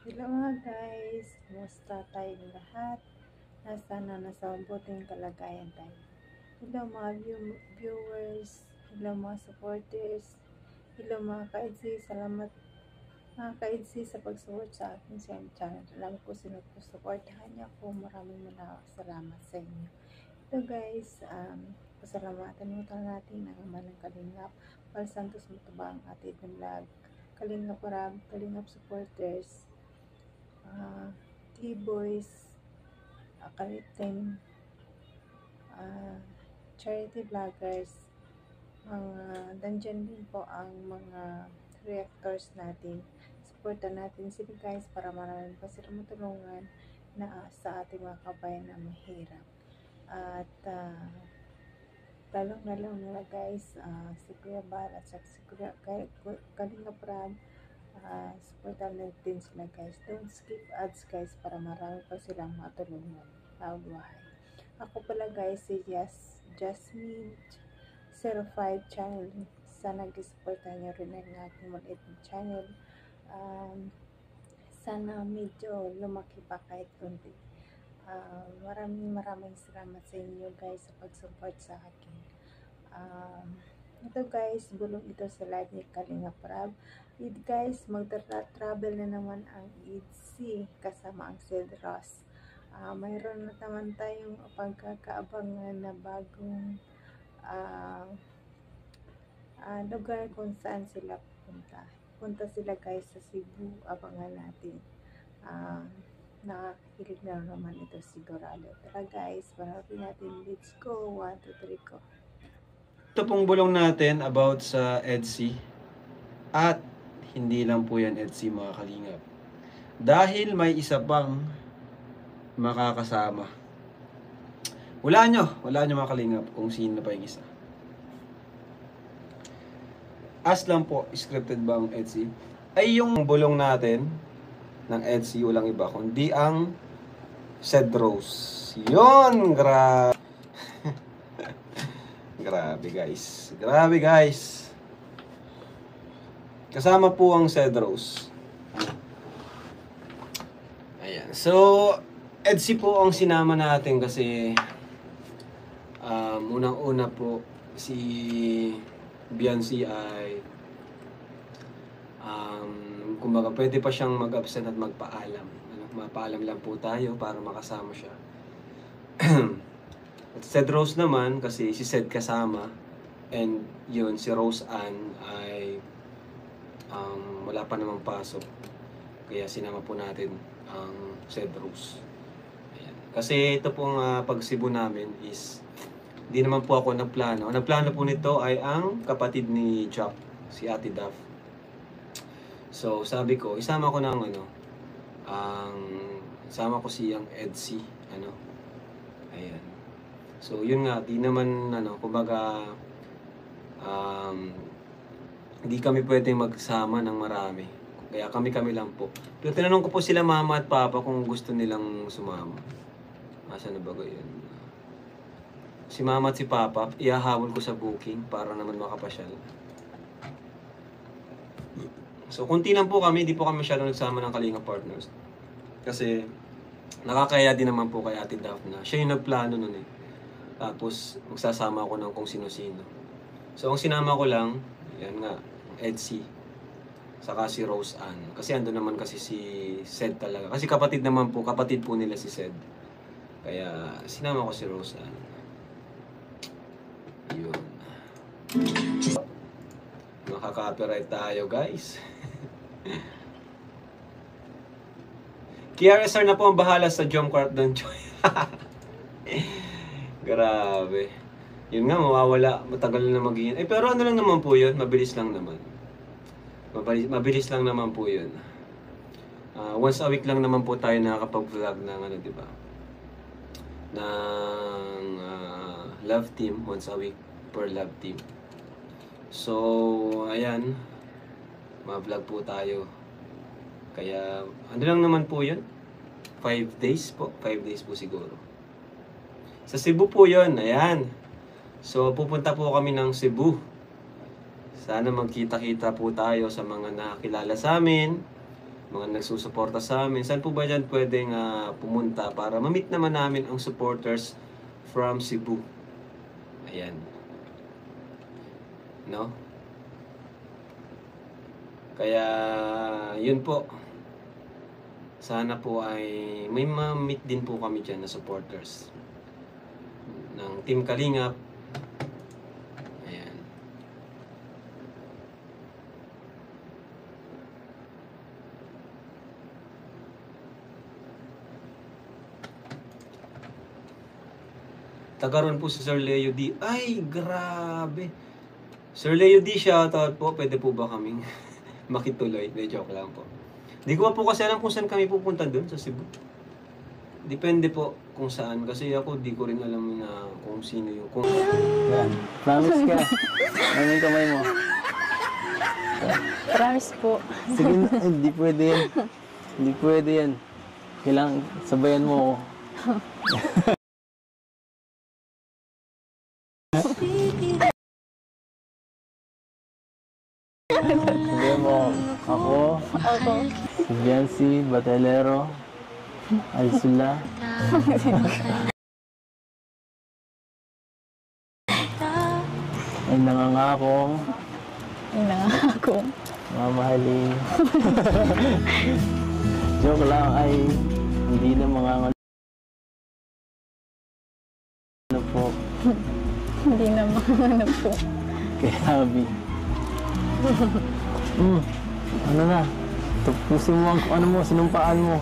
Hello mga guys, kumusta tayong lahat? Sana nasa mabuting kalagayan tayo. Hello mga viewers, hello mga supporters, hello mga ka-EDSI, salamat mga ka-EDSI sa pag-support sa aking channel. Alam ko sinusuportahan niyo ako, maraming salamat sa inyo. Ito guys, pasalamatan muna natin ang ama ng Kalingap, Pal Santos Matubang, Atid ng Vlog, Kalingap Parab, Kalingap supporters, T-Boys, Kalitin, charity vloggers, nandyan din po ang mga reactors natin. Supportan natin sila guys para marami pa sila matulungan na sa ating mga kabayan na mahirap. At lalong nila guys, si Kuya Bal at si Kuya Kalinga Prab, supportan natin sila guys. Don't skip ads guys para marami pa silang matulungan sa buhay. Ako pala guys si Jasmine05 channel. Sana gisupportan nyo rin ang aking maliit na channel. Sana medyo lumaki pa kahit konti. Maraming salamat sa inyo guys sa pag-support sa akin. Ito guys, bulong ito sa live ni Kalinga Prab. Guys, magta-travel na naman ang EDC kasama ang Cedros. Mayroon na naman tayong pagkakaabangan na bagong lugar kung saan sila pupunta. Punta sila guys sa Cebu, abangan natin. Nakakilig na naman ito sigurado. Tara guys, panoorin natin. Let's go. 1, 2, 3, go. Ito pong bulong natin about sa EDC. At hindi lang po yan EDC mga kalingap. Dahil may isa pang makakasama. Wala nyo mga kalingap kung sino pa yung isa. As lang po, scripted ba ang EDC? Ay yung bulong natin ng EDC, walang iba kundi ang Cedros. Yun, grabe. Grabe guys. Kasama po ang Cedros. Ayan. So, EDC po ang sinama natin kasi unang-una po si Biancy ay kumbaga pwede pa siyang mag-absent at magpaalam. Mapaalam lang po tayo para makasama siya. At Cedros naman kasi si Ced kasama, and yun si Rose Ann ay wala pa namang pasok, kaya sinama po natin ang Cedros. Ayan. Kasi ito pong pag-Cebu namin is hindi naman po ako nagplano. Ang nagplano po nito ay ang kapatid ni Jack, si Ate Daf. So sabi ko, isama ko ng isama ko siyang EDC, ayan. So yun nga, di naman kumbaga hindi kami pwedeng magsama ng marami. Kaya kami lang po. Pero tinanong ko po sila mama at papa kung gusto nilang sumama. Asa na ba yun? Si mama at si papa, ihahabol ko sa booking para naman makapasyal. So kunti lang po kami, hindi po kami masyadong nagsama ng Kalinga Partners. Kasi nakakaya din naman po kay Ate Daphne. Siya yung nagplano nun eh. Tapos magsasama ako ng kung sino-sino. So ang sinama ko lang, yan nga, EDC. Saka si Rose Ann. Kasi ando naman kasi si Ced talaga. Kasi kapatid po nila si Ced. Kaya sinama ko si Rose Ann. Yun. Makaka-copyright tayo guys. KRSR na po ang bahala sa Jomcart ng Joy. Grabe. Yun nga, mawawala. Matagal na magiging. Pero ano lang naman po yun. Mabilis lang naman. Mabilis lang naman po yun. Once a week lang naman po tayo nakakapag-vlog ng diba? Ng love team. Once a week per love team. So, ayan. Ma-vlog po tayo. Kaya, ano lang naman po yun? 5 days po. 5 days po siguro. Sa Cebu po yun. Ayan. So, pupunta po kami ng Cebu. Sana magkita-kita po tayo sa mga nakakilala sa amin. mga nagsusuporta sa amin. Saan po ba dyan pwedeng pumunta para ma-meet naman namin ang supporters from Cebu? Ayan. No? Kaya, yun po. Sana po ay may ma-meet din po kami dyan na supporters ng Team Kalingap. Ayan. Tagaroon po si Sir Leo D. Ay, grabe. Sir Leo D, shoutout po. Pwede po ba kaming makituloy? De, joke lang po. Di ko po kasi alam kung saan kami pupunta doon sa Cebu. Depende po kung saan. Kasi ako di ko rin alam na kung sino yung... Kung... Yan. Promise ka. Ano yung kamay mo? Promise po. Sige na, hindi pwede yan. Hindi pwede yan. Kailangan sabayan mo ako. Sabayan mo ako. Ako. Si Biancy Batelero. Aisula. Ay nangangakong Nangako. mamahalin. Joke lang ay hindi na mga ano po. Hindi na ano po. Kay Abby. Ano na? Tapusin mo ang ano mo, sinumpaan mo.